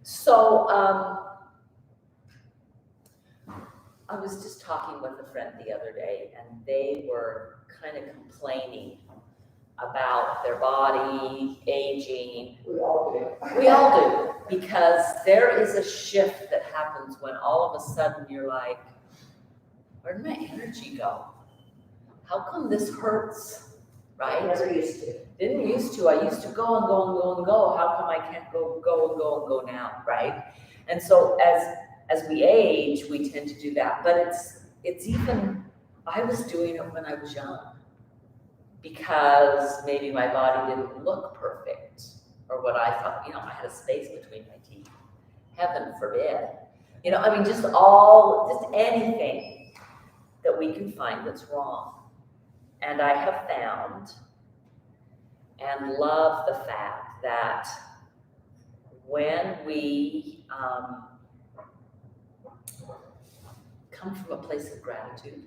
So, I was just talking with a friend the other day, and they were kind of complaining about their body aging. We all do. We all do, because there is a shift that happens when all of a sudden you're like, where'd my energy go? How come this hurts? Right? Never used to. Didn't used to. I used to go and go and go and go. How come I can't go and go now? Right? And so as we age, we tend to do that. But it's even, I was doing it when I was young, because maybe my body didn't look perfect, or what I thought, I had a space between my teeth. Heaven forbid. I mean, just anything that we can find that's wrong. And I have found and love the fact that when we come from a place of gratitude,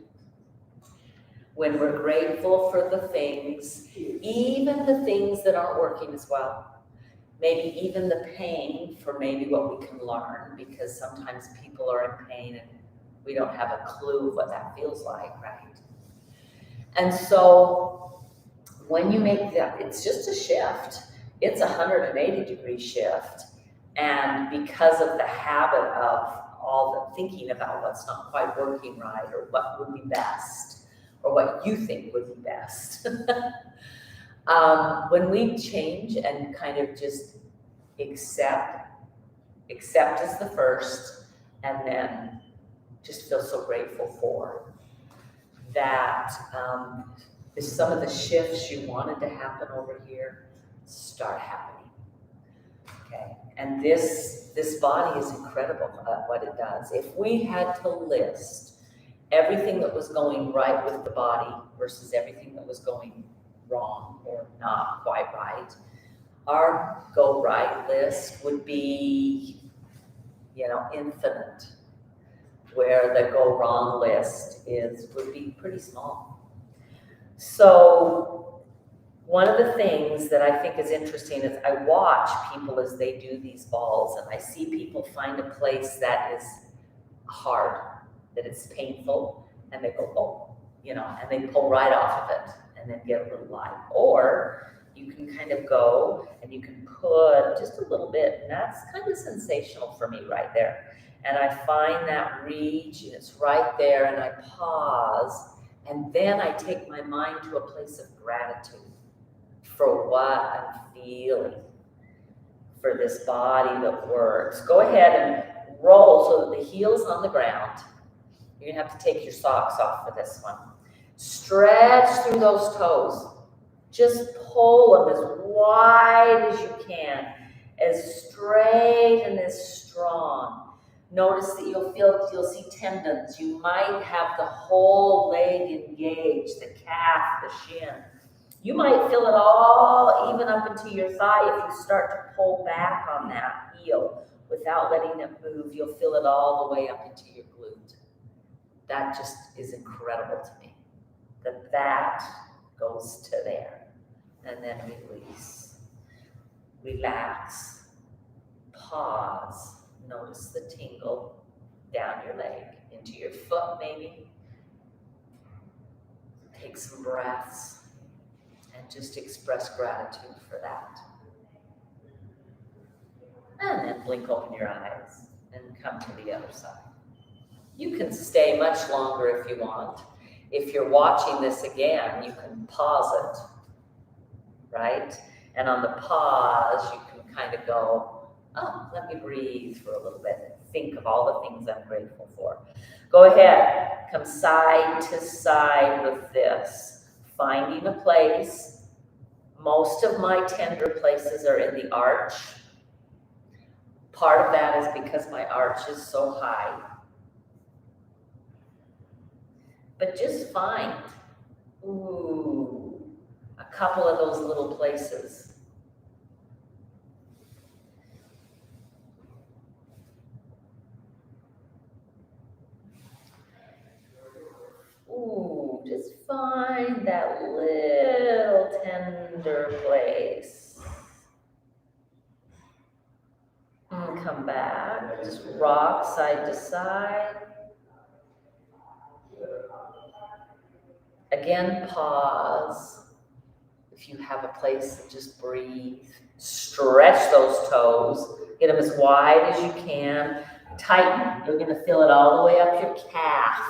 when we're grateful for the things, even the things that aren't working as well, maybe even the pain for maybe what we can learn, because sometimes people are in pain and we don't have a clue what that feels like, right? And so when you make that, it's just a shift. It's a 180-degree shift. And because of the habit of all the thinking about what's not quite working right, or what would be best, or what you think would be best, when we change and kind of just accept is the first, and then just feel so grateful for that, is some of the shifts you wanted to happen over here start happening. Okay, and this body is incredible at what it does. If we had to list everything that was going right with the body versus everything that was going wrong or not quite right, our go right list would be, infinite, where the go wrong list would be pretty small. So one of the things that I think is interesting is I watch people as they do these balls, and I see people find a place that is hard, that it's painful, and they go, oh, and they pull right off of it and then get a little light. Or you can kind of go and you can put just a little bit, and that's kind of sensational for me right there. And I find that reach, and it's right there, and I pause, and then I take my mind to a place of gratitude for what I'm feeling, for this body that works. Go ahead and roll so that the heel's on the ground. You're gonna have to take your socks off for this one. Stretch through those toes. Just pull them as wide as you can, as straight and as strong. Notice that you'll see tendons. You might have the whole leg engaged, the calf, the shin. You might feel it all even up into your thigh if you start to pull back on that heel without letting it move. You'll feel it all the way up into your glute. That just is incredible to me, that goes to there. And then release, relax, pause. Notice the tingle down your leg, into your foot maybe. Take some breaths and just express gratitude for that. And then blink open your eyes and come to the other side. You can stay much longer if you want. If you're watching this again, you can pause it, right? And on the pause, you can kind of go, oh, let me breathe for a little bit. Think of all the things I'm grateful for. Go ahead, come side to side with this. Finding a place. Most of my tender places are in the arch. Part of that is because my arch is so high. But just find, a couple of those little places. Just find that little tender place. And come back. Just rock side to side. Again, pause. If you have a place, just breathe. Stretch those toes. Get them as wide as you can. Tighten. You're going to feel it all the way up your calf.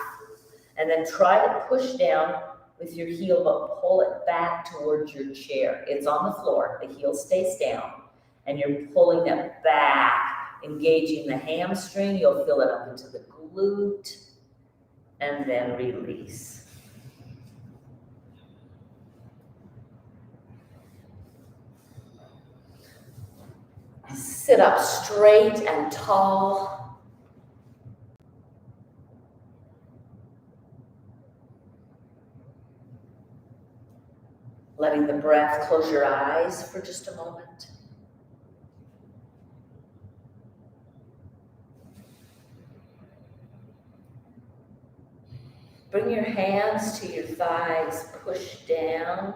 And then try to push down with your heel, but pull it back towards your chair. It's on the floor. The heel stays down. And you're pulling it back, engaging the hamstring. You'll feel it up into the glute. And then release. Sit up straight and tall. Letting the breath, close your eyes for just a moment. Bring your hands to your thighs, push down,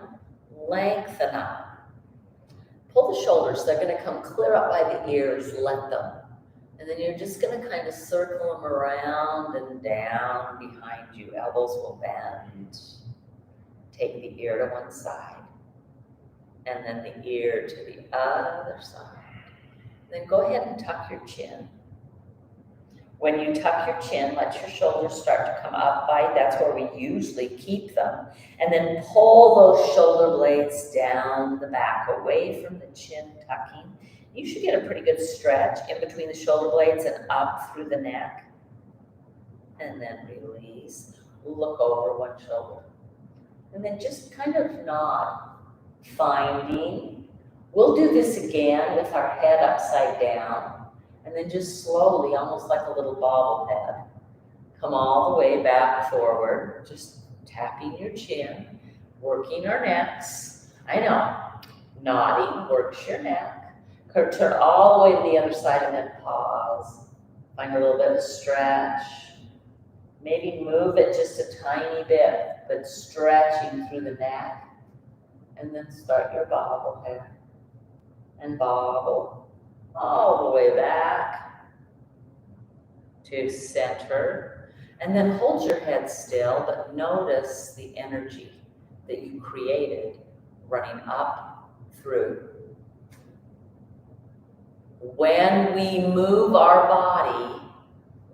lengthen up. Pull the shoulders, they're going to come clear up by the ears, let them. And then you're just going to kind of circle them around and down behind you. Elbows will bend. Take the ear to one side. And then the ear to the other side. Then go ahead and tuck your chin. When you tuck your chin, let your shoulders start to come up by, that's where we usually keep them. And then pull those shoulder blades down the back, away from the chin tucking. You should get a pretty good stretch in between the shoulder blades and up through the neck. And then release. Look over one shoulder. And then just kind of nod. Finding. We'll do this again with our head upside down. And then just slowly, almost like a little bobblehead, come all the way back forward, just tapping your chin, working our necks. I know, nodding works your neck. Turn all the way to the other side and then pause. Find a little bit of stretch. Maybe move it just a tiny bit, but stretching through the neck. And then start your bobblehead and bobble. All the way back to center. And then hold your head still, but notice the energy that you created running up through. When we move our body,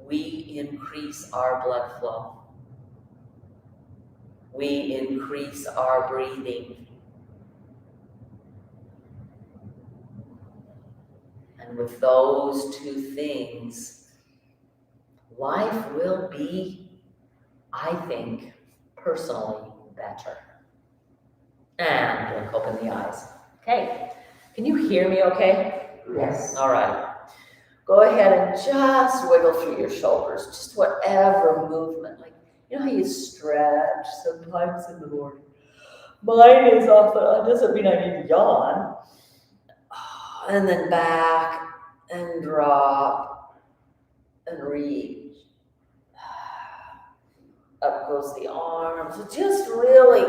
we increase our blood flow. We increase our breathing. And with those two things, life will be, I think, personally better. And blink open the eyes. Okay. Can you hear me okay? Yes. All right. Go ahead and just wiggle through your shoulders. Just whatever movement. Like, you know how you stretch sometimes in the morning? Mine is often, it doesn't mean I need to yawn. And then back and drop and reach. Up goes the arms. Just really,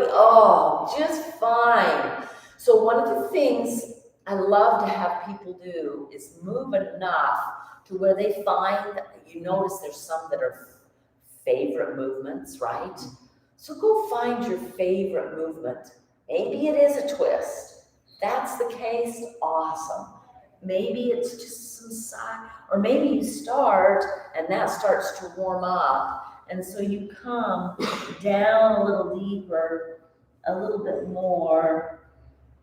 just fine. So one of the things I love to have people do is move enough to where they find, you notice there's some that are favorite movements, right? So go find your favorite movement. Maybe it is a twist. That's the case, awesome. Maybe it's just some side, or maybe you start and that starts to warm up. And so you come down a little deeper, a little bit more.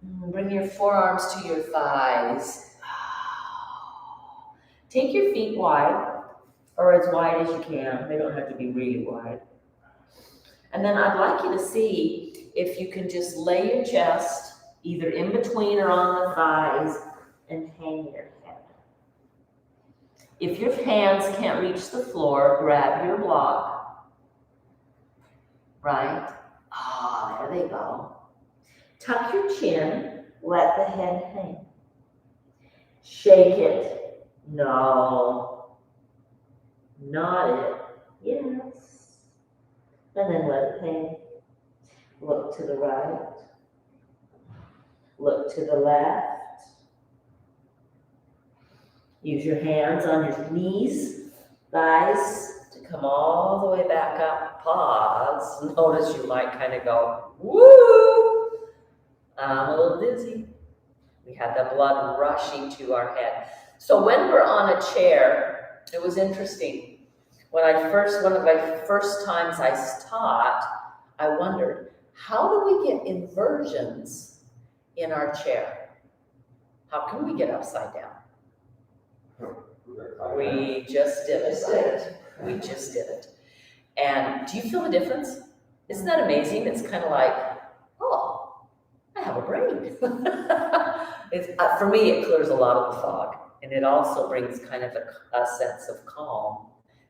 Bring your forearms to your thighs. Take your feet wide, or as wide as you can. They don't have to be really wide. And then I'd like you to see if you can just lay your chest either in between or on the thighs and hang your head. If your hands can't reach the floor, grab your block. Right? There they go. Tuck your chin, let the head hang. Shake it. No. Nod it. Yes. And then let it hang. Look to the right. Look to the left. Use your hands on your knees, thighs, to come all the way back up. Pause. Notice you might kind of go, woo! I'm a little dizzy. We had the blood rushing to our head. So when we're on a chair, it was interesting. One of my first times I taught, I wondered, how do we get inversions in our chair? How can we get upside down? We just did it, right? We just did it. And do you feel the difference? Isn't that amazing? It's kind of like, oh, I have a brain. For me, it clears a lot of the fog. And it also brings kind of a sense of calm,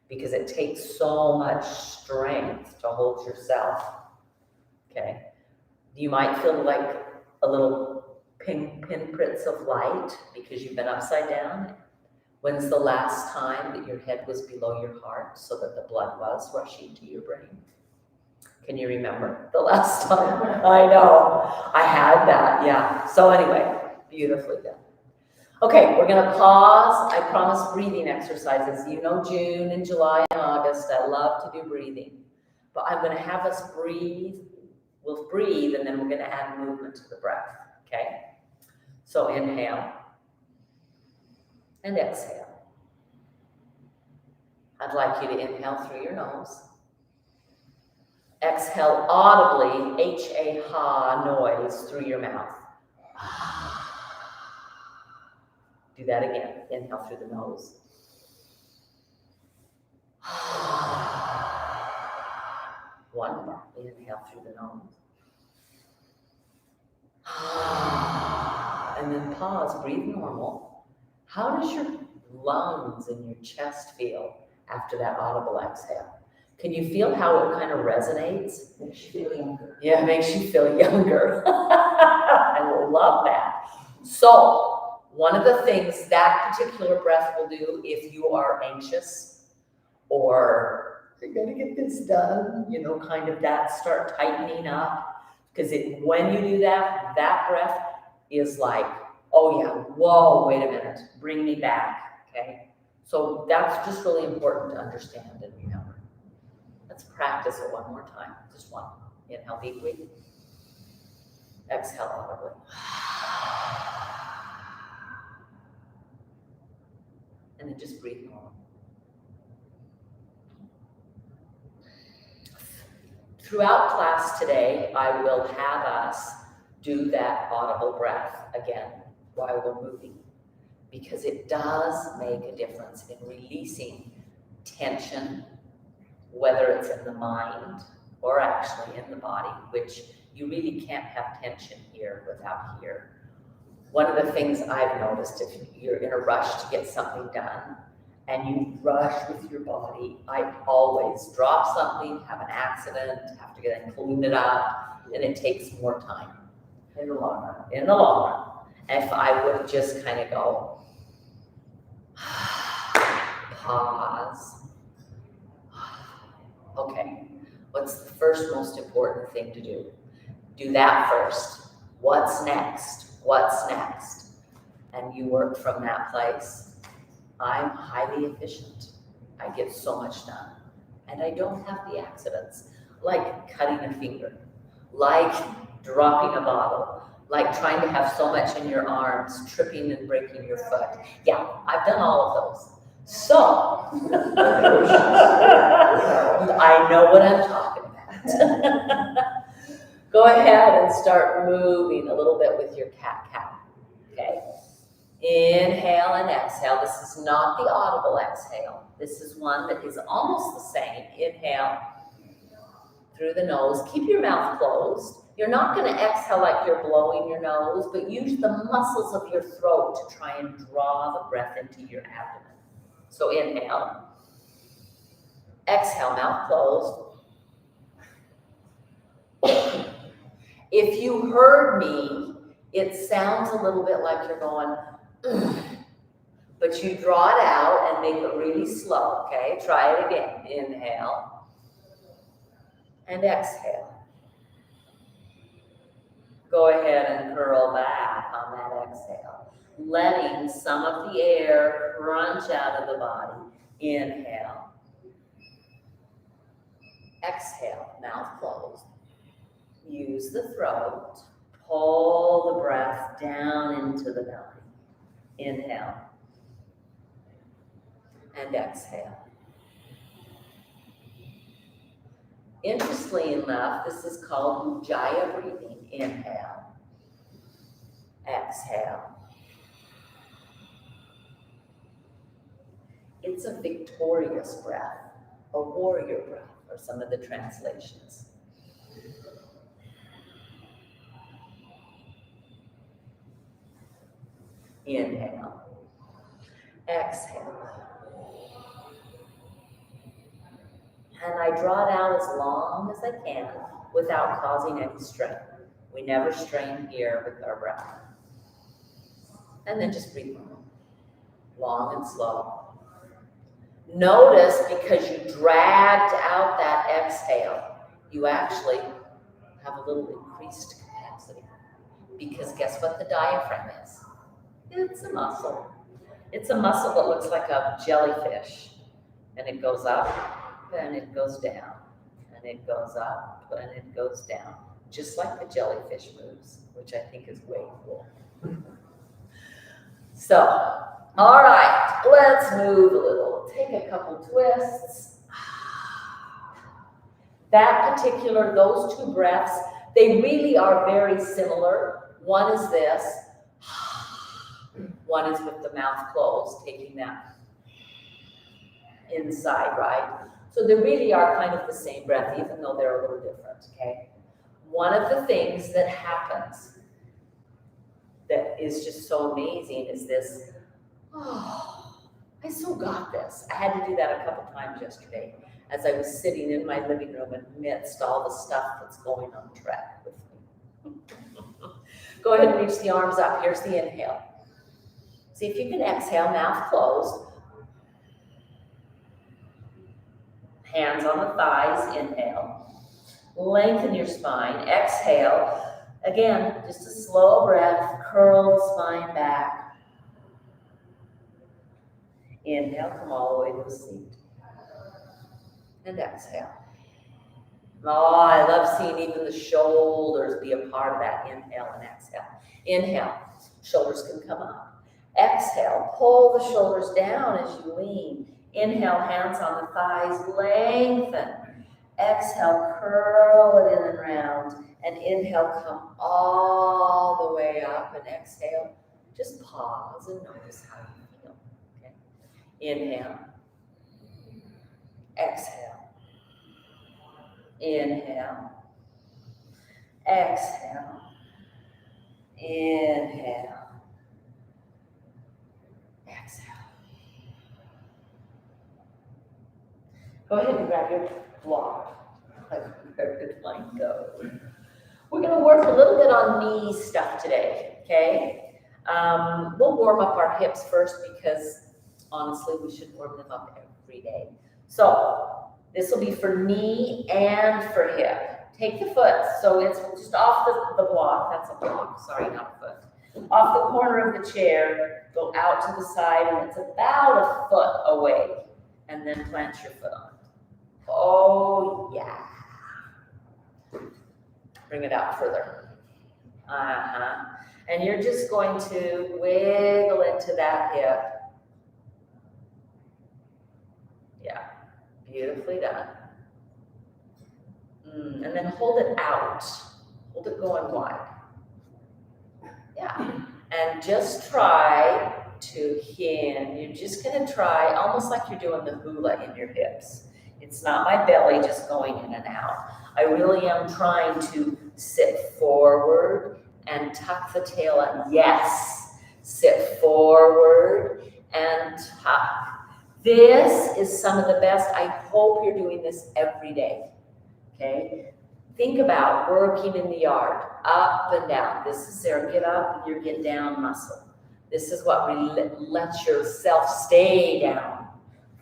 because it takes so much strength to hold yourself. Okay. You might feel like a little pinpricks of light because you've been upside down. When's the last time that your head was below your heart so that the blood was rushing to your brain? Can you remember the last time? I know. I had that, yeah. So anyway, beautifully done. Okay, we're gonna pause. I promise breathing exercises. You know, June and July and August, I love to do breathing. But I'm gonna have us breathe. We'll breathe, and then we're gonna add movement to the breath, okay? So inhale and exhale. I'd like you to inhale through your nose. Exhale audibly, H-A-ha noise through your mouth. Do that again. Inhale through the nose. One more. Inhale through the nose. And then pause. Breathe normal. How does your lungs and your chest feel after that audible exhale? Can you feel how it kind of resonates? Makes you feel younger. Yeah, it makes you feel younger. I love that. So, one of the things that particular breath will do if you are anxious or you're going to get this done, you know, kind of that, start tightening up. Because when you do that, that breath is like, oh yeah, whoa, wait a minute, bring me back, okay? So that's just really important to understand and remember. Let's practice it one more time, just one. Inhale deeply, exhale audibly. And then just breathe normal. Throughout class today, I will have us do that audible breath again while we're moving, because it does make a difference in releasing tension, whether it's in the mind or actually in the body, which you really can't have tension here without here. One of the things I've noticed, if you're in a rush to get something done and you rush with your body, I always drop something, have an accident, have to get and clean it up, and it takes more time. In the long run. In the long run. And if I would just kind of go, pause. Okay, what's the first most important thing to do? Do that first. What's next? What's next? And you work from that place. I'm highly efficient. I get so much done. And I don't have the accidents, like cutting a finger, like dropping a bottle, like trying to have so much in your arms, tripping and breaking your foot. Yeah, I've done all of those. So, I know what I'm talking about. Go ahead and start moving a little bit with your cat-cow, okay? Inhale and exhale. This is not the audible exhale. This is one that is almost the same. Inhale through the nose. Keep your mouth closed. You're not going to exhale like you're blowing your nose, but use the muscles of your throat to try and draw the breath into your abdomen. So inhale. Exhale, mouth closed. If you heard me, it sounds a little bit like you're going, but you draw it out and make it really slow, okay? Try it again. Inhale and exhale. Go ahead and curl back. on that exhale, letting some of the air crunch out of the body. Inhale. Exhale, mouth closed. Use the throat. Pull the breath down into the belly. Inhale. And exhale. Interestingly enough, this is called Ujjayi breathing. Inhale. Exhale. It's a victorious breath, a warrior breath, or some of the translations. Inhale. Exhale. And I draw it out as long as I can without causing any strain. We never strain here with our breath. And then just breathe long and slow. Notice, because you dragged out that exhale, you actually have a little increased capacity. Because guess what the diaphragm is? It's a muscle. It's a muscle that looks like a jellyfish. And it goes up, and it goes down, and it goes up, and it goes down. Just like the jellyfish moves, which I think is way cool. So, all right, let's move a little. Take a couple twists. Those two breaths, they really are very similar. One is this. One is with the mouth closed, taking that inside, right? So they really are kind of the same breath, even though they're a little different, okay? One of the things that happens that is just so amazing is this, oh, I so got this. I had to do that a couple times yesterday as I was sitting in my living room amidst all the stuff that's going on track with me. Go ahead and reach the arms up. Here's the inhale. See if you can exhale, mouth closed. Hands on the thighs, inhale. Lengthen your spine, exhale. Again, just a slow breath, curl the spine back. Inhale, come all the way to the seat. And exhale. Oh, I love seeing even the shoulders be a part of that inhale and exhale. Inhale, shoulders can come up. Exhale, pull the shoulders down as you lean. Inhale, hands on the thighs, lengthen. Exhale, curl it in and round. And inhale, come all the way up. And exhale, just pause and notice how you feel. Okay. Inhale. Exhale. Inhale. Exhale. Inhale. Exhale. Go ahead and grab your block. Where did mine go? We're going to work a little bit on knee stuff today, okay? We'll warm up our hips first because honestly, we should warm them up every day. So this will be for knee and for hip. Take the foot, so it's just off the block. That's a block, sorry, not a foot. Off the corner of the chair, go out to the side, and it's about a foot away. And then plant your foot on it. Oh, yeah. Bring it out further. And you're just going to wiggle into that hip. Yeah, beautifully done. And then hold it out. Hold it going wide. Yeah. And just try to hinge. You're just going to try almost like you're doing the hula in your hips. It's not my belly just going in and out. I really am trying to sit forward and tuck the tail in. Yes. Sit forward and tuck. This is some of the best. I hope you're doing this every day. Okay? Think about working in the yard, up and down. This is their get up, your get down muscle. This is what lets yourself stay down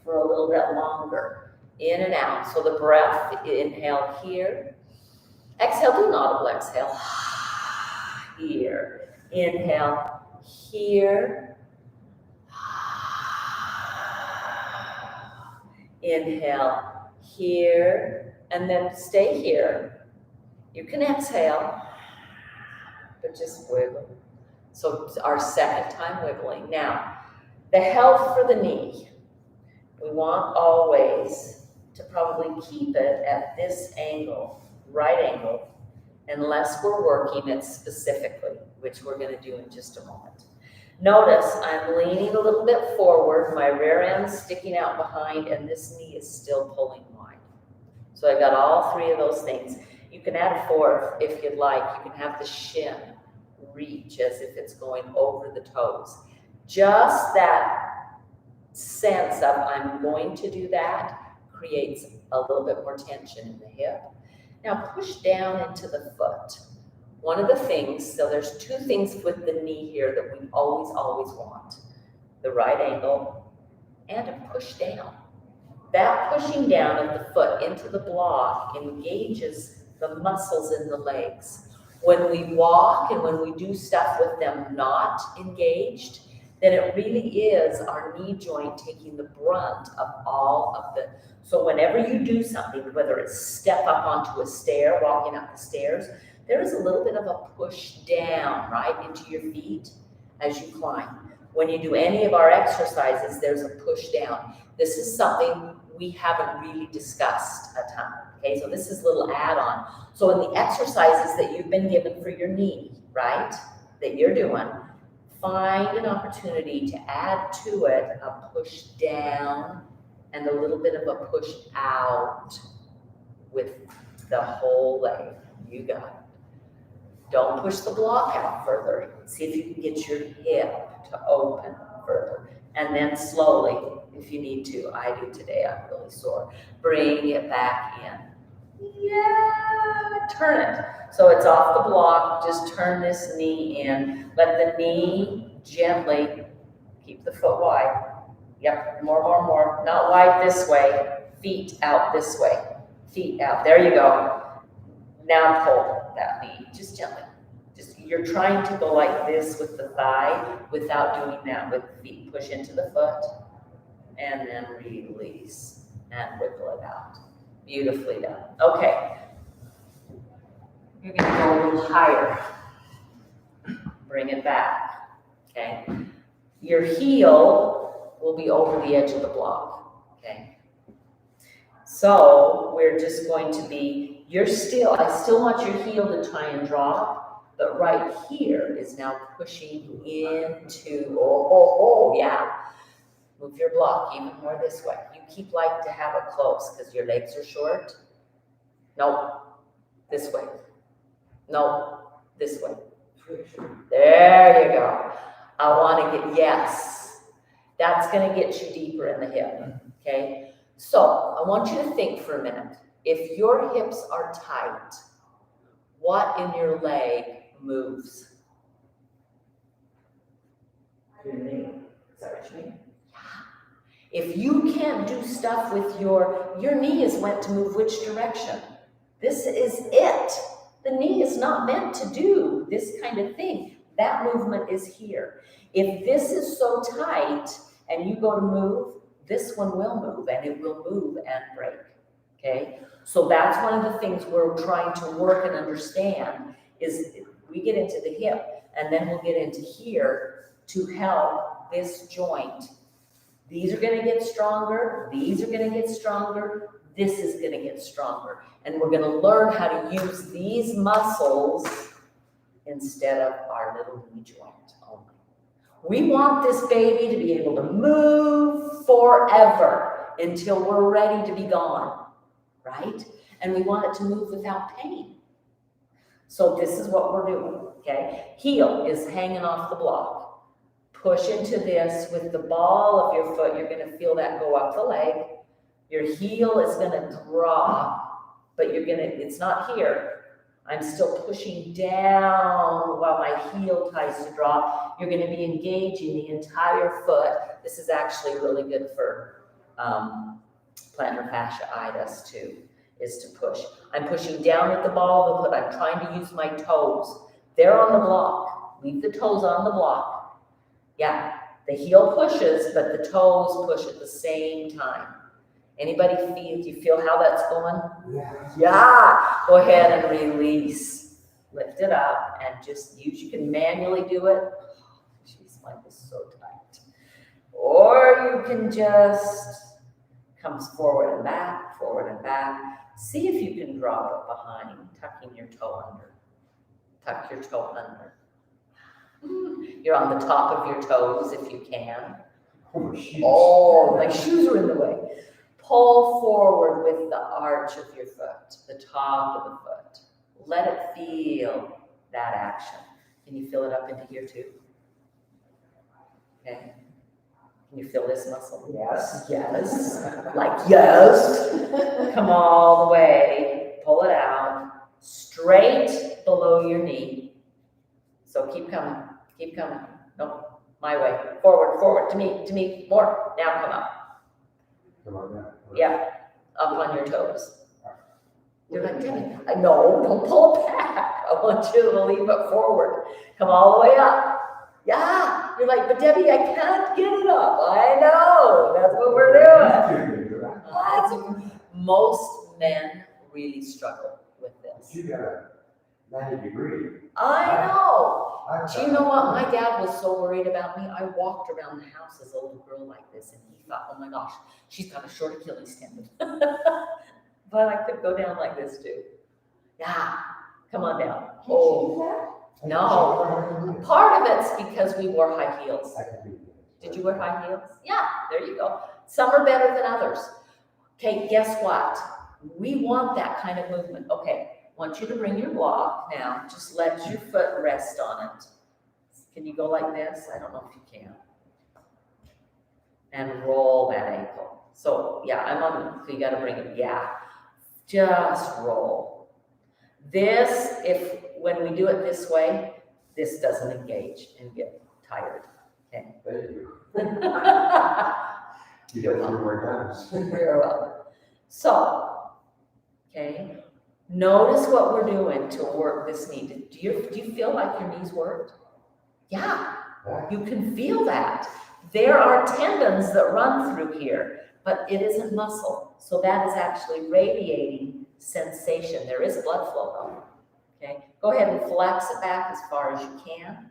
for a little bit longer. In and out. So the breath, inhale here. Exhale, do an audible exhale. Here. Inhale here. Inhale here, and then stay here. You can exhale, but just wiggle. So it's our second time wiggling. Now, the health for the knee. We want always to probably keep it at this angle, right angle, unless we're working it specifically, which we're going to do in just a moment. Notice I'm leaning a little bit forward, my rear end's sticking out behind, and this knee is still pulling wide. So I've got all three of those things. You can add a fourth if you'd like. You can have the shin reach as if it's going over the toes. Just that sense of I'm going to do that creates a little bit more tension in the hip. Now push down into the foot. One of the things, so there's two things with the knee here that we always want. The right angle and a push down. That pushing down of the foot into the block engages the muscles in the legs. When we walk and when we do stuff with them not engaged, then it really is our knee joint taking the brunt of all of the, so whenever you do something, whether it's step up onto a stair, walking up the stairs, there is a little bit of a push down, right, into your feet as you climb. When you do any of our exercises, there's a push down. This is something we haven't really discussed a ton, okay? So this is a little add-on. So in the exercises that you've been given for your knee, right, that you're doing, find an opportunity to add to it a push down and a little bit of a push out with the whole leg. You got it. Don't push the block out further. See if you can get your hip to open further. And then slowly, if you need to, I do today, I'm really sore, bring it back in. Yeah, turn it. So it's off the block, just turn this knee in. Let the knee gently, keep the foot wide. Yep, more. Not wide this way, feet out this way. Feet out, there you go. Now pull that knee, just gently. You're trying to go like this with the thigh without doing that with the feet. Push into the foot and then release and wiggle it out. Beautifully done. Okay. You're gonna go a little higher. Bring it back, okay? Your heel will be over the edge of the block, okay? So we're just going to be, I still want your heel to try and drop, but right here is now pushing into, yeah. Move your block even more this way. You keep like to have it close because your legs are short. Nope, this way. Nope, this way. There you go. I want to get, yes. That's going to get you deeper in the hip, okay? So I want you to think for a minute. If your hips are tight, what in your leg moves? Your knee. Is that what you mean? Yeah. If you can't do stuff with your knee is meant to move which direction? This is it. The knee is not meant to do this kind of thing. That movement is here. If this is so tight and you go to move, this one will move and it will move and break, okay? So that's one of the things we're trying to work and understand is we get into the hip and then we'll get into here to help this joint. These are gonna get stronger, these are gonna get stronger, this is gonna get stronger. And we're gonna learn how to use these muscles instead of our little knee joint only. We want this baby to be able to move forever until we're ready to be gone, right? And we want it to move without pain. So this is what we're doing, okay? Heel is hanging off the block. Push into this with the ball of your foot. You're gonna feel that go up the leg. Your heel is gonna drop, but it's not here. I'm still pushing down while my heel tries to drop. You're gonna be engaging the entire foot. This is actually really good for plantar fasciitis too, is to push. I'm pushing down with the ball of the foot. I'm trying to use my toes. They're on the block. Leave the toes on the block. Yeah, the heel pushes, but the toes push at the same time. Anybody do you feel how that's going? Yeah. Yeah, go ahead and release. Lift it up and just use, you can manually do it. Jeez, mine is so tight. Or you can just come forward and back, forward and back. See if you can drop it behind, tucking your toe under. Tuck your toe under. You're on the top of your toes if you can. Oh, my shoes. Oh, my shoes are in the way. Pull forward with the arch of your foot, the top of the foot. Let it feel that action. Can you feel it up into here too? Okay. Can you feel this muscle? Yes. Yes. Like yes. Come all the way. Pull it out. Straight below your knee. So keep coming. Keep coming. No, my way. Forward, forward. To me. More. Now come up. Come on now. Yeah. Up on your toes. You're like, Debbie, no, don't pull it back. I want you to leave it forward. Come all the way up. Yeah. You're like, but Debbie, I can't get it up. I know. That's what we're doing. Most men really struggle with this. You got a 90-degree. I know. I've Do you know what? My dad was so worried about me. I walked around the house as a little girl like this, and he thought, oh my gosh, she's got a short Achilles tendon. But I could go down like this too. Yeah, come on down. Oh, no. Part of it's because we wore high heels. I can do that. Did you wear high heels? Yeah, there you go. Some are better than others. Okay, guess what? We want that kind of movement. Okay, I want you to bring your block now. Just let your foot rest on it. Can you go like this? I don't know if you can. And roll that ankle. So yeah, so you gotta bring it, yeah. Just roll. This, when we do it this way, this doesn't engage and get tired. Okay. Thank you. You got 3 more times. Very well. So, okay, notice what we're doing to work this knee. Do you feel like your knees worked? Yeah, you can feel that. There are tendons that run through here, but it isn't muscle. So that is actually radiating sensation. There is blood flow though. Okay, go ahead and flex it back as far as you can,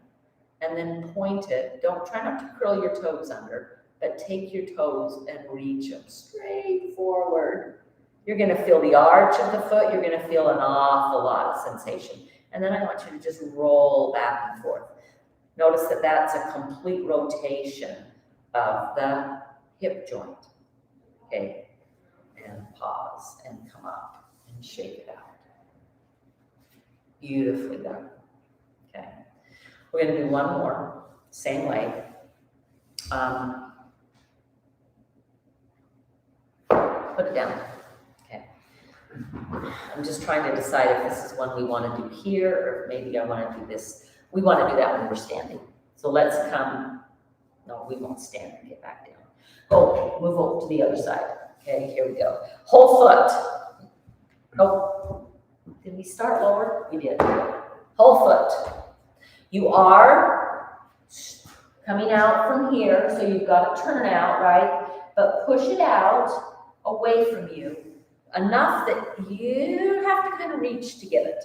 and then point it. Try not to curl your toes under, but take your toes and reach them straight forward. You're going to feel the arch of the foot. You're going to feel an awful lot of sensation. And then I want you to just roll back and forth. Notice that that's a complete rotation of the hip joint. Okay, and pause and come up and shake it out. Beautifully done. Okay, we're going to do one more, same way. Put it down. Okay. I'm just trying to decide if this is one we want to do here, or maybe I want to do this. We want to do that when we're standing. So let's come. No, we won't stand and get back down. Go, move over to the other side. Okay, here we go. Whole foot. Oh, did we start lower? We did. Whole foot. You are coming out from here, so you've got to turn out, right? But push it out away from you, enough that you have to kind of reach to get it.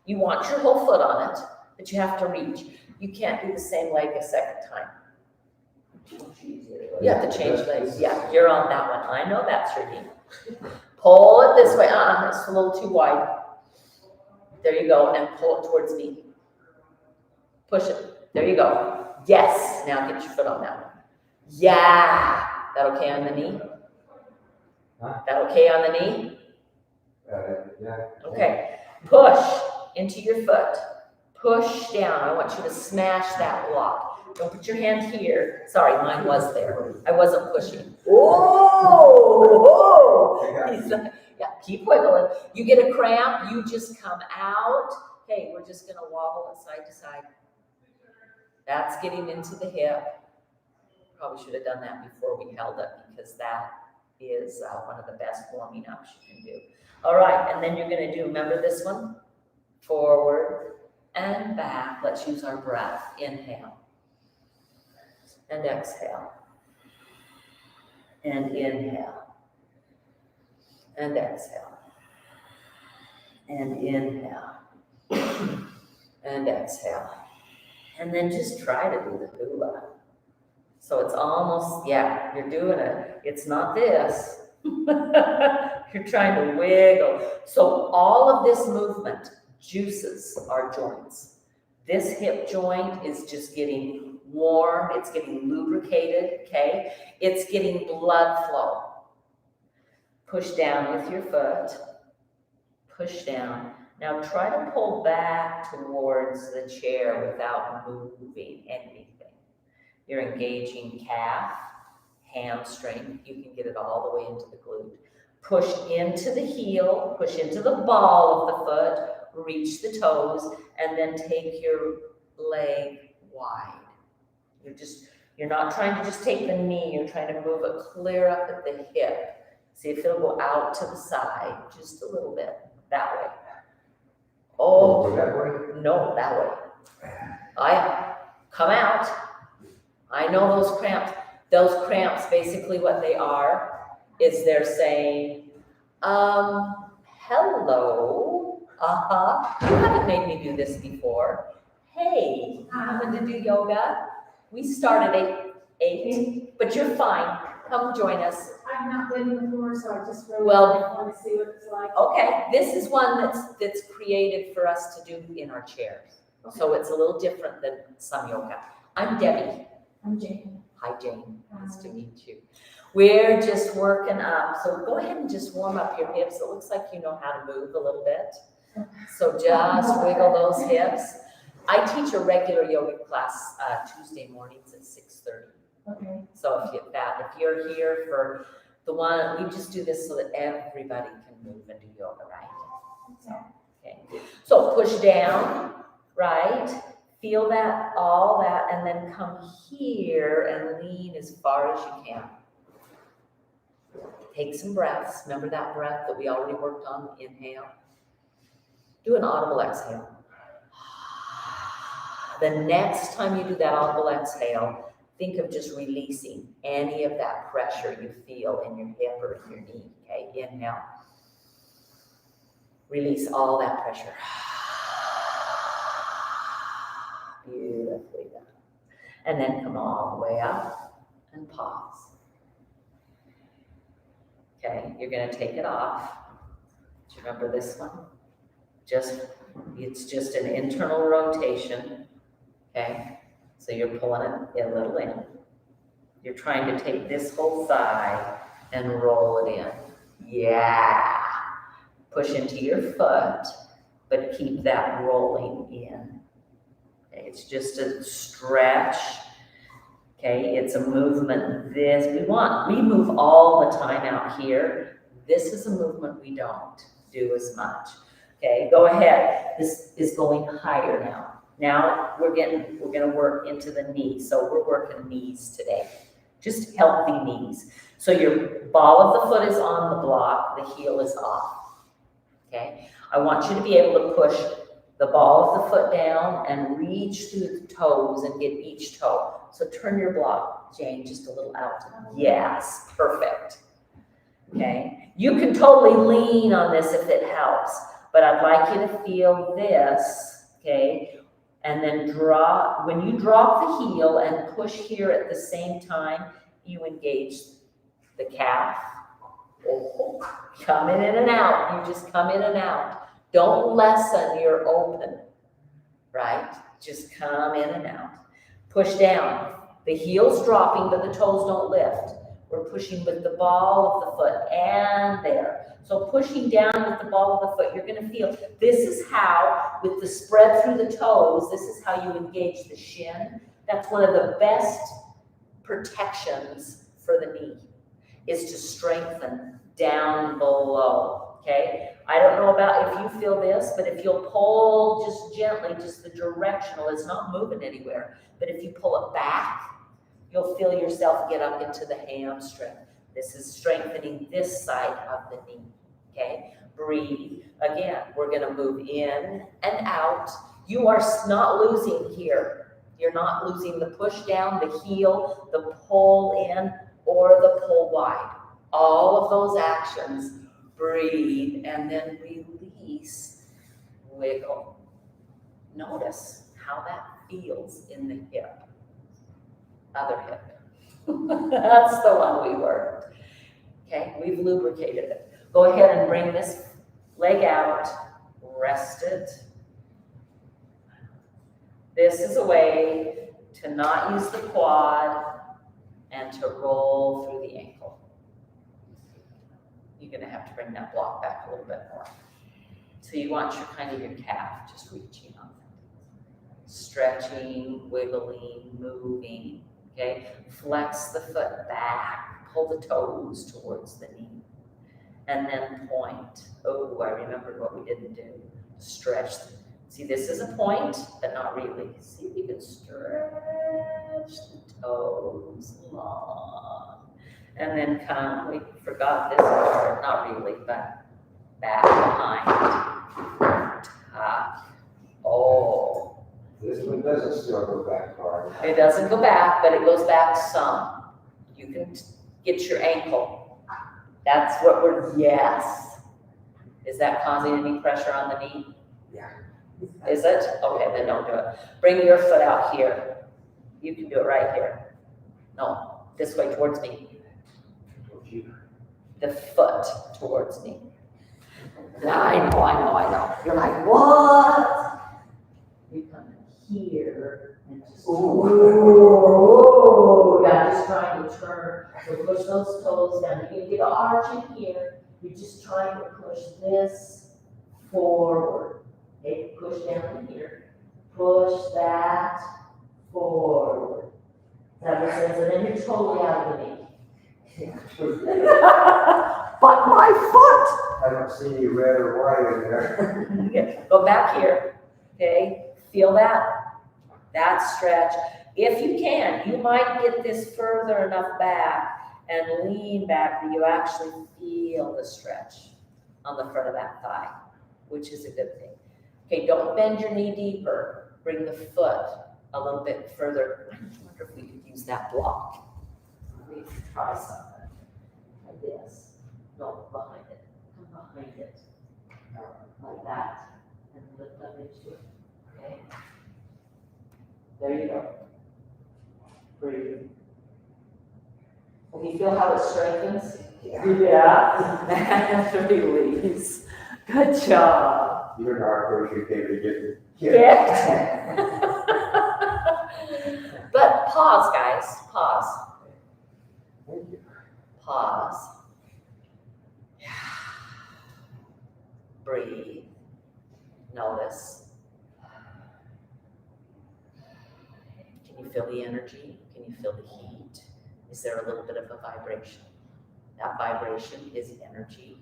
You want your whole foot on it, but you have to reach. You can't do the same leg a second time. You have to change legs. Yeah, you're on that one. I know that's your knee. Pull it this way. It's a little too wide. There you go, and pull it towards me. Push it. There you go. Yes. Now get your foot on that one. Yeah. That okay on the knee? Huh? That okay on the knee? Yeah. Okay. Push into your foot. Push down. I want you to smash that block. Don't put your hand here. Sorry, mine was there. I wasn't pushing. Oh! He's like, yeah, keep wiggling. You get a cramp, you just come out. Okay, we're just going to wobble it side to side. That's getting into the hip. Probably should have done that before we held it, because that is one of the best warming ups you can do. All right, and then you're going to do, remember this one? Forward and back. Let's use our breath. Inhale and exhale. And inhale and exhale. And inhale and exhale. And then just try to do the hula. So it's almost, yeah, you're doing it. It's not this. You're trying to wiggle. So all of this movement juices our joints. This hip joint is just getting warm. It's getting lubricated, okay? It's getting blood flow. Push down with your foot. Push down. Now try to pull back towards the chair without moving anything. You're engaging calf, hamstring. You can get it all the way into the glute. Push into the heel, push into the ball of the foot, reach the toes, and then take your leg wide. You're not trying to just take the knee, you're trying to move it clear up at the hip. See if it'll go out to the side, just a little bit, that way. Oh, That way? no, that way. Come out. I know those cramps. Those cramps, basically what they are, is they're saying, hello, you haven't made me do this before. Hey, you happen to do yoga? We started at 8, but you're fine. Come join us. I've not been before, so I just really Well- want to see what it's like. Okay, this is one that's created for us to do in our chairs. So it's a little different than some yoga. I'm Debbie. I'm Jane. Hi, Jane. Nice to meet you. We're just working up. So go ahead and just warm up your hips. It looks like you know how to move a little bit. So just wiggle those hips. I teach a regular yoga class Tuesday mornings at 6:30. Okay. So if you're here for the one, we just do this so that everybody can move and do yoga, right? Okay. So push down, right? Feel that, all that, and then come here and lean as far as you can. Take some breaths. Remember that breath that we already worked on? Inhale. Do an audible exhale. The next time you do that audible exhale, think of just releasing any of that pressure you feel in your hip or in your knee, okay? Inhale. Release all that pressure. Beautifully done. And then come all the way up and pause. Okay, you're gonna take it off. Do you remember this one? It's just an internal rotation, okay? So you're pulling it a little in. You're trying to take this whole thigh and roll it in. Yeah. Push into your foot, but keep that rolling in. Okay, it's just a stretch. Okay, it's a movement. We move all the time out here. This is a movement we don't do as much. Okay, go ahead. This is going higher now. Now we're gonna work into the knee. So we're working knees today. Just healthy knees. So your ball of the foot is on the block, the heel is off. Okay, I want you to be able to push the ball of the foot down and reach through the toes and get each toe. So turn your block, Jane, just a little out. Yes, perfect. Okay, you can totally lean on this if it helps, but I'd like you to feel this, okay? And then when you drop the heel and push here at the same time, you engage the calf. Oh, come in and out. You just come in and out. Don't lessen your open, right? Just come in and out. Push down. The heel's dropping, but the toes don't lift. We're pushing with the ball of the foot and there. So pushing down with the ball of the foot, you're going to feel, this is how, with the spread through the toes, this is how you engage the shin. That's one of the best protections for the knee, is to strengthen down below, okay? I don't know about if you feel this, but if you'll pull just gently, just the directional, it's not moving anywhere, but if you pull it back, you'll feel yourself get up into the hamstring. This is strengthening this side of the knee, okay? Breathe. Again, we're gonna move in and out. You are not losing here. You're not losing the push down, the heel, the pull in, or the pull wide. All of those actions, breathe, and then release, wiggle. Notice how that feels in the hip. Other hip. That's the one we worked. Okay, we've lubricated it. Go ahead and bring this leg out, rest it. This is a way to not use the quad and to roll through the ankle. You're gonna have to bring that block back a little bit more. So you want your kind of your calf just reaching up. Stretching, wiggling, moving, okay? Flex the foot back, pull the toes towards the knee, and then point. Oh, I remembered what we didn't do. Stretch. See, this is a point, but not really. See if you can stretch the toes long. And then come, we forgot this part, not really, but back behind. Tuck. Oh. This one doesn't still go back far. It doesn't go back, but it goes back some. You can get your ankle. That's what we're, yes. Is that causing any pressure on the knee? Yeah. Is it? Okay, then don't do it. Bring your foot out here. You can do it right here. No, this way towards me. The foot towards me. I know. You're like, what? You come here and just, ooh, yeah, just trying to turn, so push those toes down. You can get an arch in here. You're just trying to push this forward. Okay, push down in here. Push that forward. That makes sense. And then you're totally out of the knee. But my foot! I don't see any red or white in there. Okay, go back here, okay? Feel that? That stretch. If you can, you might get this further enough back and lean back that you actually feel the stretch on the front of that thigh, which is a good thing. Okay, don't bend your knee deeper. Bring the foot a little bit further. I wonder if we could use that block. We could try something like this. No, behind it. Come behind it. Like that. And lift up into it. Okay? There you go. Breathe. Can you feel how it strengthens? Yeah. And release. Good job. You're not grocery came to get Yeah. But pause, guys. Pause. Thank you. Pause. Breathe. Notice. Can you feel the energy? Can you feel the heat? Is there a little bit of a vibration? That vibration is energy.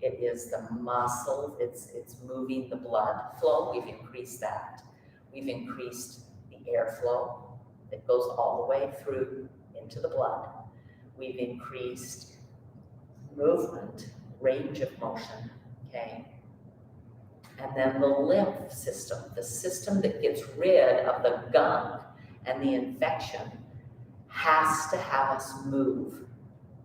It is the muscle. It's moving the blood flow. We've increased that. We've increased the airflow that goes all the way through into the blood. We've increased movement, range of motion, okay? And then the lymph system, the system that gets rid of the gunk and the infection, has to have us move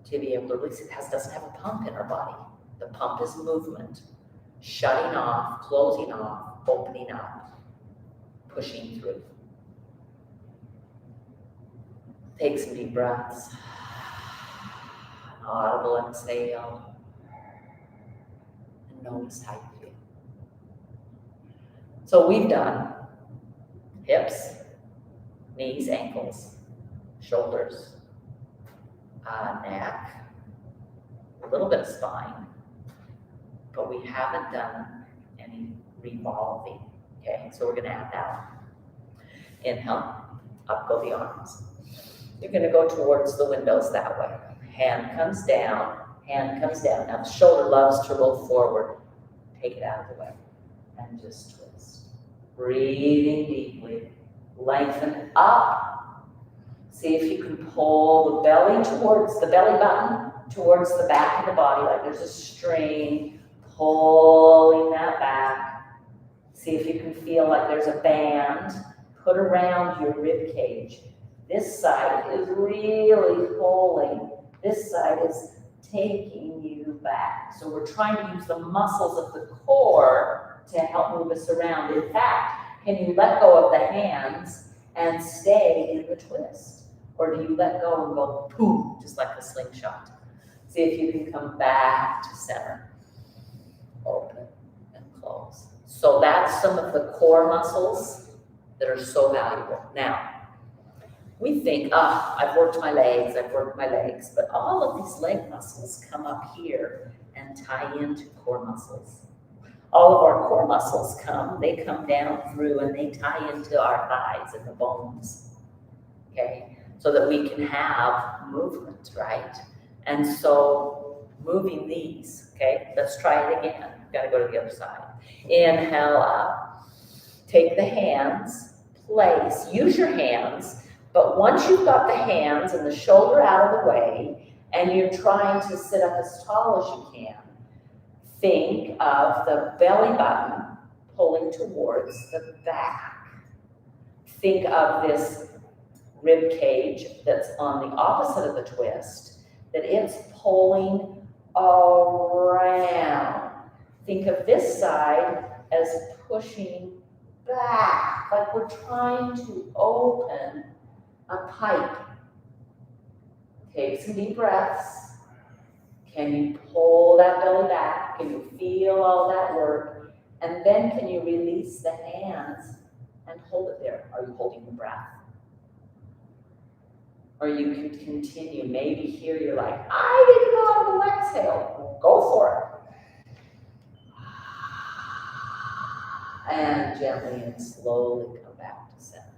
to be able to release it. It doesn't have a pump in our body. The pump is movement, shutting off, closing off, opening up, pushing through. Take some deep breaths. An audible exhale. And notice how you feel. So we've done hips, knees, ankles, shoulders, neck, a little bit of spine, but we haven't done any revolving, okay? So we're gonna add that on. Inhale, up go the arms. You're gonna go towards the windows that way. Hand comes down, hand comes down. Now the shoulder loves to roll forward. Take it out of the way and just twist. Breathing deeply, lengthen up. See if you can pull the belly towards the belly button, towards the back of the body, like there's a string, pulling that back. See if you can feel like there's a band put around your rib cage. This side is really pulling. This side is taking you back. So we're trying to use the muscles of the core to help move us around. In fact, can you let go of the hands and stay in the twist? Or do you let go and go boom, just like a slingshot? See if you can come back to center. Open and close. So that's some of the core muscles that are so valuable. Now, we think, I've worked my legs, but all of these leg muscles come up here and tie into core muscles. All of our core muscles they come down through and they tie into our thighs and the bones, okay? So that we can have movement, right? And so moving these, okay? Let's try it again. Gotta go to the other side. Inhale up, take the hands, place, use your hands, but once you've got the hands and the shoulder out of the way, and you're trying to sit up as tall as you can, think of the belly button pulling towards the back. Think of this rib cage that's on the opposite of the twist, that it's pulling around. Think of this side as pushing back, like we're trying to open a pipe. Take some deep breaths. Can you pull that belly back? Can you feel all that work? And then can you release the hands and hold it there? Are you holding the breath? Or you can continue. Maybe here you're like, I didn't know how to exhale. Go for it. And gently and slowly come back to center.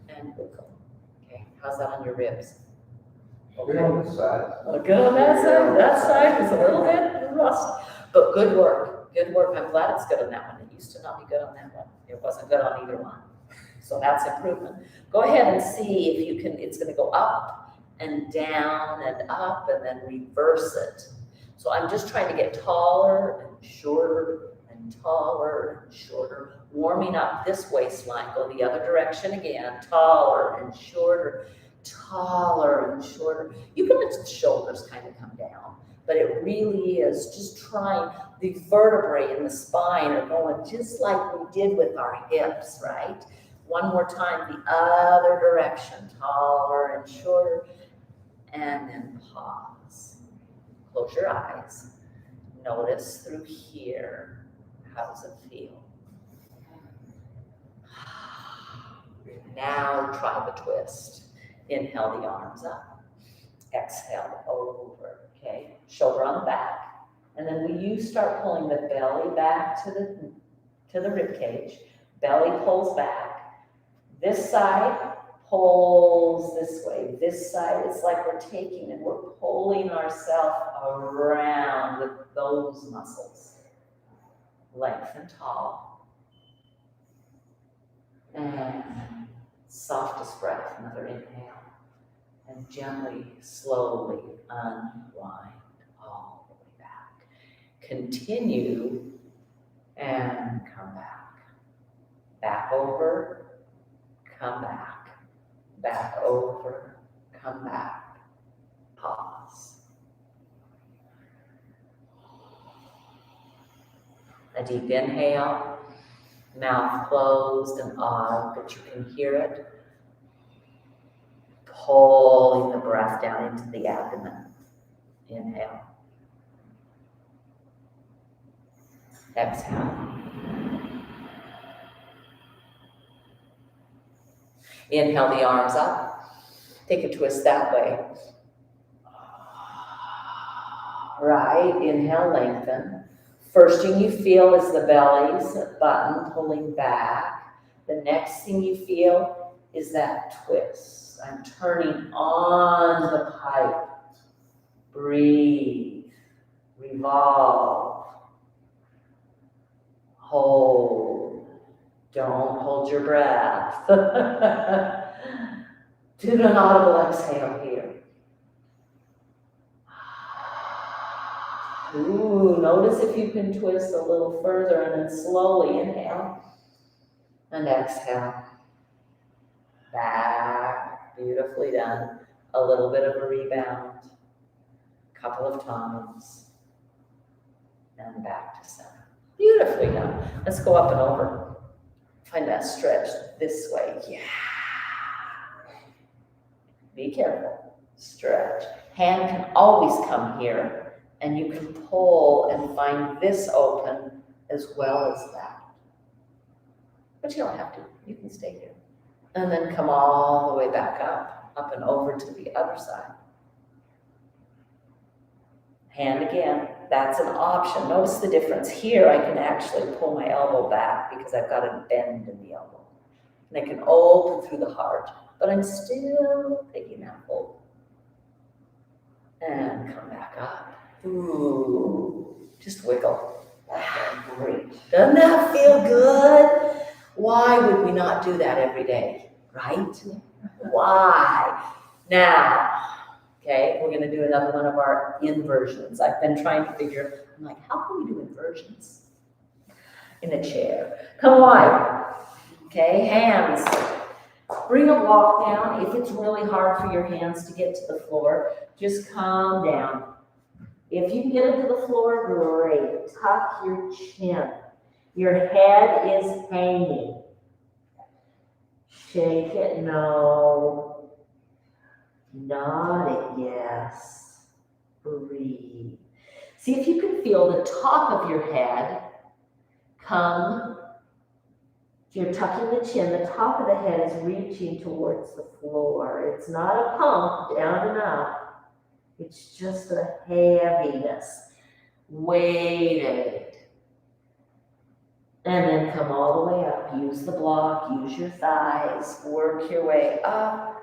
And we'll go. Okay, how's that on your ribs? Good on this side. Good on that side. That side is a little bit rust, but good work. Good work. I'm glad it's good on that one. It used to not be good on that one. It wasn't good on either one. So that's improvement. Go ahead and see if you can, it's gonna go up and down and up and then reverse it. So I'm just trying to get taller and shorter and taller and shorter, warming up this waistline. Go the other direction again, taller and shorter, taller and shorter. You can let the shoulders kind of come down, but it really is just trying. The vertebrae in the spine are going just like we did with our hips, right? One more time, the other direction, taller and shorter, and then pause. Close your eyes. Notice through here, how does it feel? Now try the twist. Inhale the arms up. Exhale over, okay? Shoulder on the back. And then when you start pulling the belly back to the rib cage, belly pulls back. This side pulls this way. This side, it's like we're taking and we're pulling ourselves around with those muscles. Lengthen tall. And softest breath, another inhale. And gently, slowly unwind all the way back. Continue and come back. Back over. Come back, back over, come back, pause. A deep inhale, mouth closed and odd, but you can hear it. Pulling the breath down into the abdomen. Inhale. Exhale. Inhale the arms up. Take a twist that way. Right, inhale, lengthen. First thing you feel is the belly's button pulling back. The next thing you feel is that twist. I'm turning on the pipe. Breathe. Revolve. Hold. Don't hold your breath. Do an audible exhale here. Ooh, notice if you can twist a little further and then slowly inhale and exhale. Back, beautifully done. A little bit of a rebound, couple of times, and back to center. Beautifully done. Let's go up and over. Find that stretch this way. Yeah. Be careful. Stretch. Hand can always come here, and you can pull and find this open as well as that. But you don't have to. You can stay here. And then come all the way back up and over to the other side. Hand again. That's an option. Notice the difference. Here, I can actually pull my elbow back because I've got a bend in the elbow. And I can open through the heart, but I'm still taking that hold. And come back up. Ooh, just wiggle. Great. Doesn't that feel good? Why would we not do that every day, right? Why? Now, okay, we're gonna do another one of our inversions. I've been trying to figure, I'm like, how can we do inversions in a chair? Come on, okay, hands. Bring a block down. If it's really hard for your hands to get to the floor, just calm down. If you can get it to the floor, great. Tuck your chin. Your head is hanging. Shake it, no. Nod it, yes. Breathe. See if you can feel the top of your head come. You're tucking the chin. The top of the head is reaching towards the floor. It's not a pump down and up. It's just a heaviness. Weighted. And then come all the way up. Use the block, use your thighs, work your way up.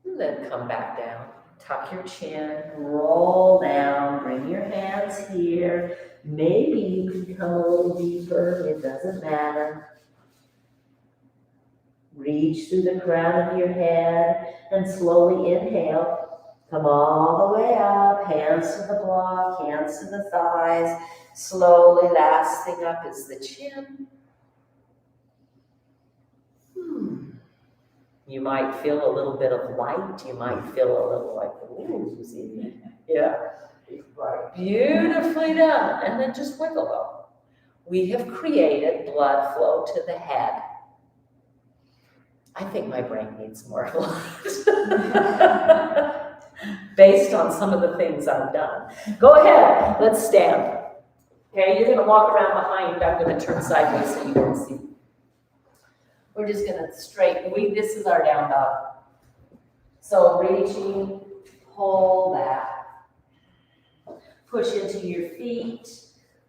And then come back down. Tuck your chin, roll down, bring your hands here. Maybe you can come a little deeper, it doesn't matter. Reach through the crown of your head and slowly inhale. Come all the way up, hands to the block, hands to the thighs. Slowly, last thing up is the chin. You might feel a little bit of light. You might feel a little like, ooh, see? Yeah. Right. Beautifully done. And then just wiggle up. We have created blood flow to the head. I think my brain needs more blood. Based on some of the things I've done. Go ahead, let's stand. Okay, you're gonna walk around behind. I'm gonna turn sideways so you can see. We're just gonna straighten. This is our down dog. So reaching, pull back. Push into your feet,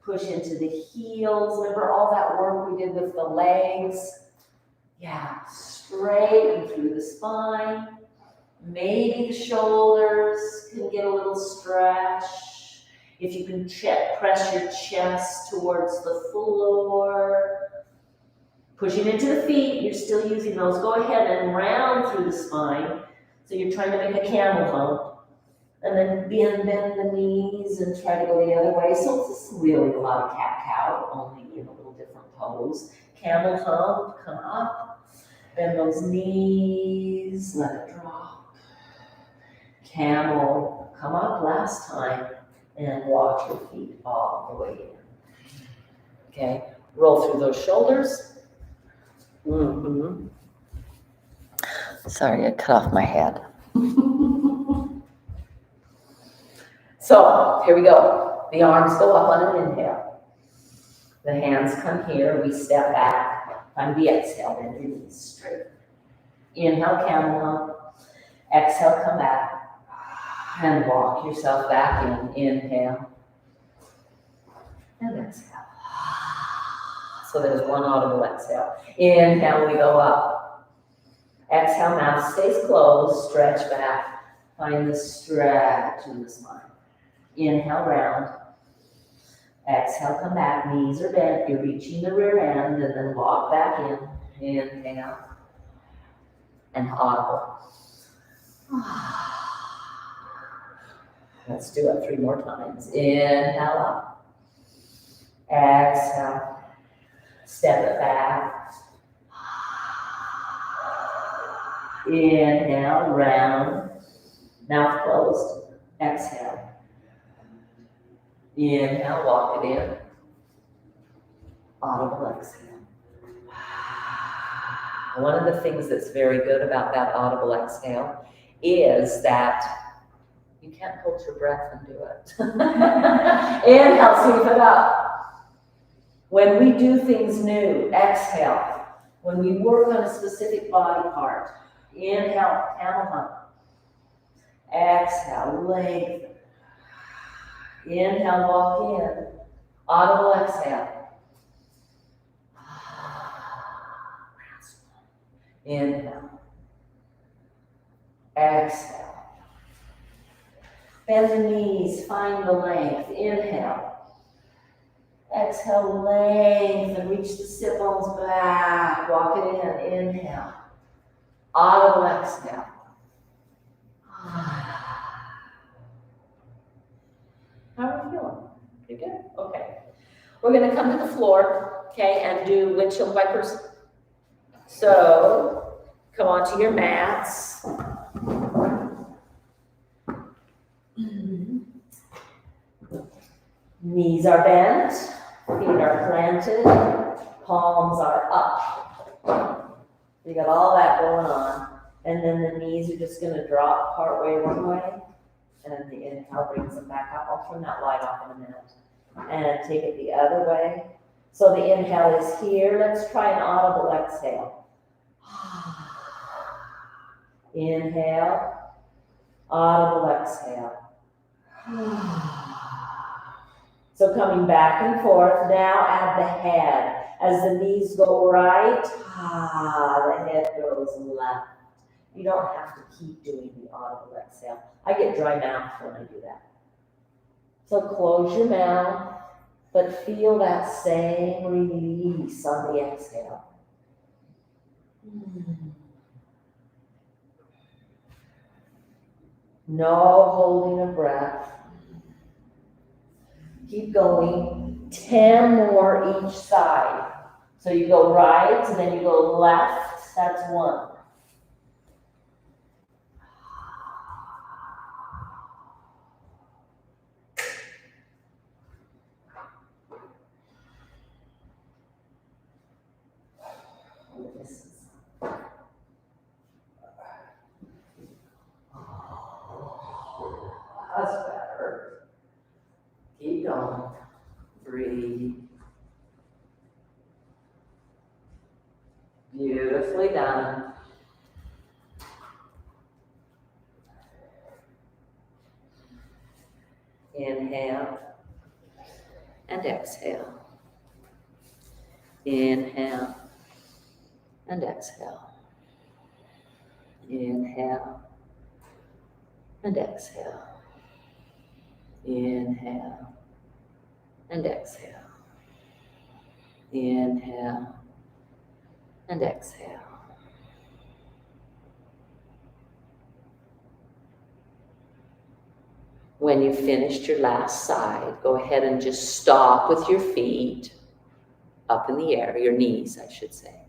push into the heels. Remember all that work we did with the legs? Yeah, straighten through the spine. Maybe the shoulders can get a little stretch. If you can press your chest towards the floor. Pushing into the feet, you're still using those. Go ahead and round through the spine. So you're trying to make a camel hump. And then bend the knees and try to go the other way. So it's really a lot of cat-cow, only in a little different pose. Camel hump, come up. Bend those knees, let it drop. Camel, come up last time. And walk your feet all the way in. Okay, roll through those shoulders. Sorry, I cut off my head. So, here we go. The arms go up on an inhale. The hands come here, we step back. On the exhale, bend your knees straight. Inhale, camel hump. Exhale, come back. And walk yourself back in. Inhale. And exhale. So there's one audible exhale. Inhale, we go up. Exhale, mouth stays closed. Stretch back. Find the stretch in the spine. Inhale, round. Exhale, come back. Knees are bent. You're reaching the rear end and then walk back in. Inhale. And audible. Let's do it 3 more times. Inhale up. Exhale. Step it back. Inhale, round. Mouth closed. Exhale. Inhale, walk it in. Audible exhale. One of the things that's very good about that audible exhale is that you can't hold your breath and do it. Inhale, sweep it up. When we do things new, exhale. When we work on a specific body part, inhale, camel hump. Exhale, lengthen. Inhale, walk in. Audible exhale. Inhale. Exhale. Bend the knees, find the length. Inhale. Exhale, lengthen, reach the sit bones back. Walk it in. Inhale. Audible exhale. How are we feeling? Pretty good? Okay. We're going to come to the floor, okay, and do windshield wipers. So, come onto your mats. Knees are bent, feet are planted, palms are up. You got all that going on. And then the knees are just gonna drop partway one way, and the inhale brings them back up. I'll turn that light off in a minute. And take it the other way. So the inhale is here. Let's try an audible exhale. Inhale, audible exhale. So coming back and forth, now add the head. As the knees go right, the head goes left. You don't have to keep doing the audible exhale. I get dry mouth when I do that. So close your mouth, but feel that same release on the exhale. No holding of breath. Keep going. 10 more each side. So you go right, and then you go left. That's 1. That's better. Keep going. Breathe. Beautifully done. Inhale and exhale. Inhale and exhale. Inhale and exhale. Inhale and exhale. Inhale and exhale. When you've finished your last side, go ahead and just stop with your feet up in the air, your knees, I should say.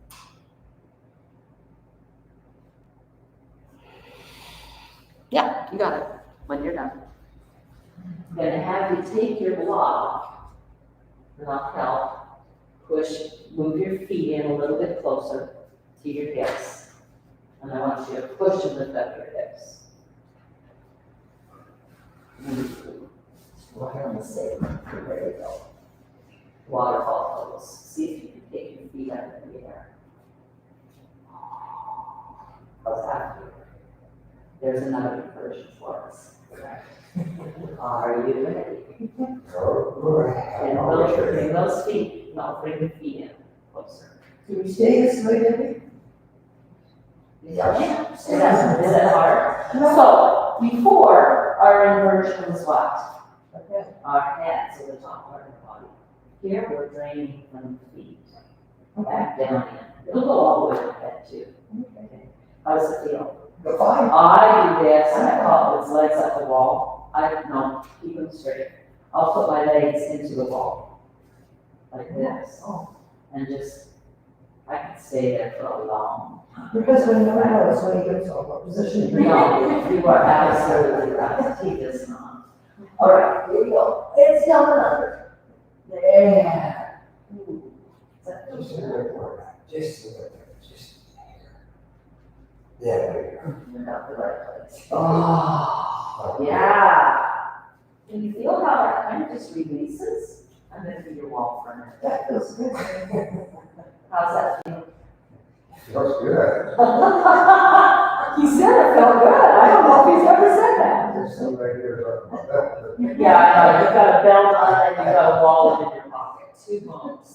Yeah, you got it. When you're done. I'm going to have you take your block, and I'll help. Move your feet in a little bit closer to your hips. And I want you to push and lift up your hips. We'll have a safe. There you go. Waterfall pose. See if you can take your feet up in the air. How's that? There's another version for us. Are you ready? And bring those feet. Now bring the feet in closer. Can we stay this way, Debbie? Is that hard? So before our inversion was what? Okay. Our heads are the top part of the body. Here we're draining from the feet. Back down in. It'll go all the way to the head too. Okay. How does it feel? The fine. I do this, I call his legs up the wall. No, keep them straight. I'll put my legs into the wall. Like this. And just, I can stay there for a long time. Your husband never knows when he gets off what position. No, you are absolutely right. He does not. All right, here we go. It's down and under. There. Ooh. Just a little more. Just a little bit. Just there. Yeah, there You're not the right place. you go. Oh, yeah. Can you feel how that kind of just releases? I'm gonna do your wall for a minute. That feels good. How's that feel? Feels good. He said it felt good. I don't know if he's ever said that. There's somebody here talking about that. Yeah, I know. You've got a belt on and you've got a wallet in your pocket. 2 bumps.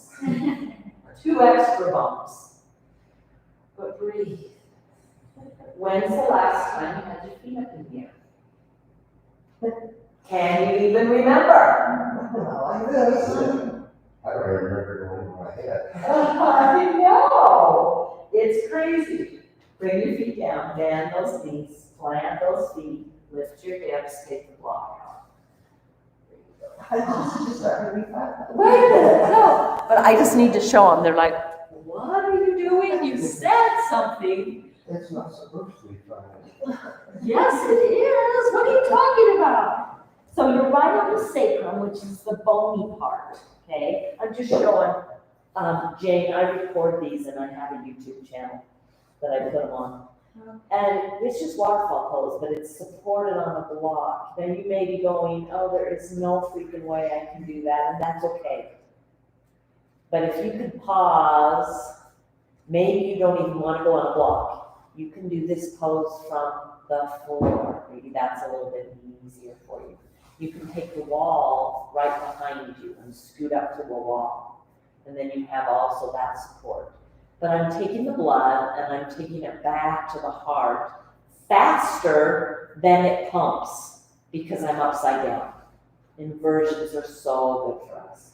2 extra bumps. But breathe. When's the last time you had your feet up in here? Can you even remember? Not like this. I don't even remember going in my head. I know. It's crazy. Bring your feet down, bend those knees, plant those feet, lift your hips, take the block out. There you go. I just started to be fun. Wait a minute, no. But I just need to show them. They're like, what are you doing? You said something. It's not supposed to be fun. Yes, it is. What are you talking about? So you're right on the sacrum, which is the bony part, okay? I'm just showing, Jane, I record these and I have a YouTube channel that I put them on. And it's just waterfall pose, but it's supported on a block. Then you may be going, oh, there is no freaking way I can do that, and that's okay. But if you can pause, maybe you don't even want to go on a block. You can do this pose from the floor. Maybe that's a little bit easier for you. You can take the wall right behind you and scoot up to the wall. And then you have also that support. But I'm taking the blood and I'm taking it back to the heart faster than it pumps because I'm upside down. Inversions are so good for us.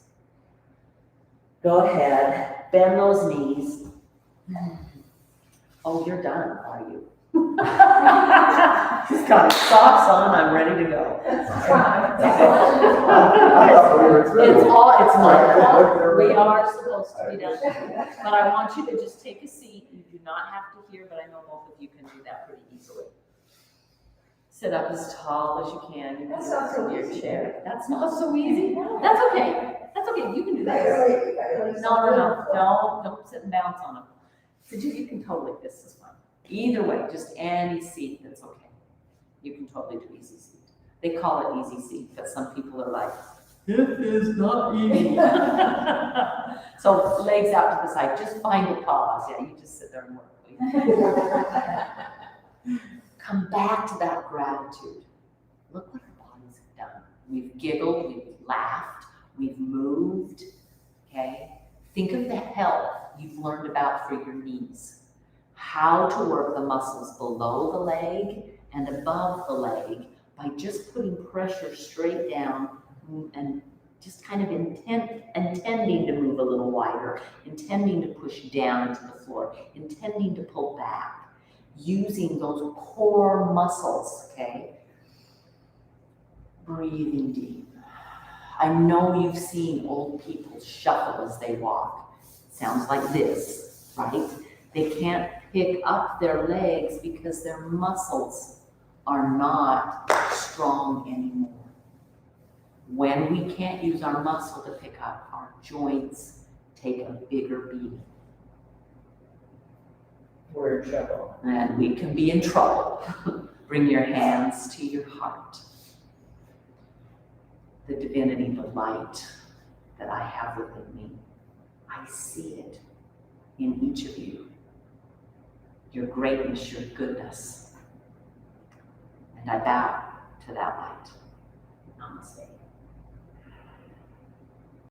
Go ahead, bend those knees. Oh, you're done, are you? He's got his socks on, I'm ready to go. I thought we were through. It's not, We we are supposed to be done. But I want you to just take a seat. You do not have to hear, but I know both of you can do that pretty easily. Sit up as tall as you can. You can That's not so sit in your easy. chair. That's not so easy. That's okay. That's okay. You can do that. No. Don't sit and bounce on them. So you can totally, this is fun. Either way, just any seat that's okay. You can totally do easy seat. They call it easy seat, but some people are like, it is not easy. So legs out to the side, just find a pause. Yeah, you just sit there and work, please. Come back to that gratitude. Look what our bodies have done. We've giggled, we've laughed, we've moved, okay? Think of the health you've learned about for your knees. How to work the muscles below the leg and above the leg by just putting pressure straight down and just kind of intending to move a little wider, intending to push down into the floor, intending to pull back, using those core muscles, okay? Breathing deep. I know you've seen old people shuffle as they walk. It sounds like this, right? They can't pick up their legs because their muscles are not strong anymore. When we can't use our muscle to pick up, our joints take a bigger beating. We're in trouble. And we can be in trouble. Bring your hands to your heart. The divinity, the light that I have within me, I see it in each of you. Your greatness, your goodness. And I bow to that light. Namaste.